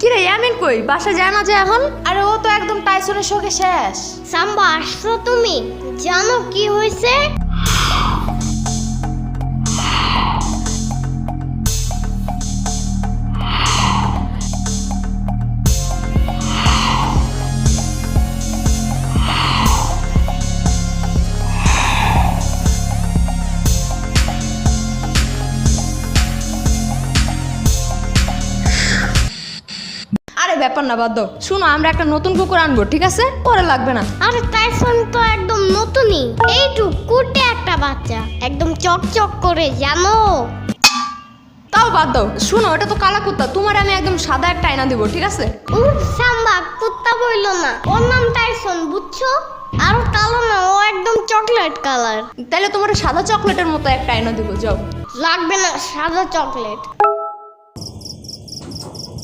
কিরে ইয়ামিন কই বাসা যায় না যে এখন? আরে ও তো একদম টাইসনের শোকে শেষ। সাম্বা আসছো তুমি? জানো কি হয়েছে? আরে ব্যাপার না, বাদ দাও। শুনো, আমরা একটা নতুন কুকুর আনবো, ঠিক আছে? পরে লাগবে না। আরে টাইসন তো একদম নতুনই, এইটুক কুটে একটা বাচ্চা, একদম চকচক করে, জানো? তাও বাদ দাও। শুনো, এটা তো কালা কুত্তা, তোমার আমি একদম সাদা একটা আয়না দিব, ঠিক আছে? উফ সাম্বা, কুত্তা বইলো না, ওর নাম টাইসন, বুঝছো? আর কালো না, ও একদম চকলেট কালার। তাহলে তোমার সাদা চকলেটের মতো একটা আয়না দিব, যাও। লাগবে না সাদা চকলেট।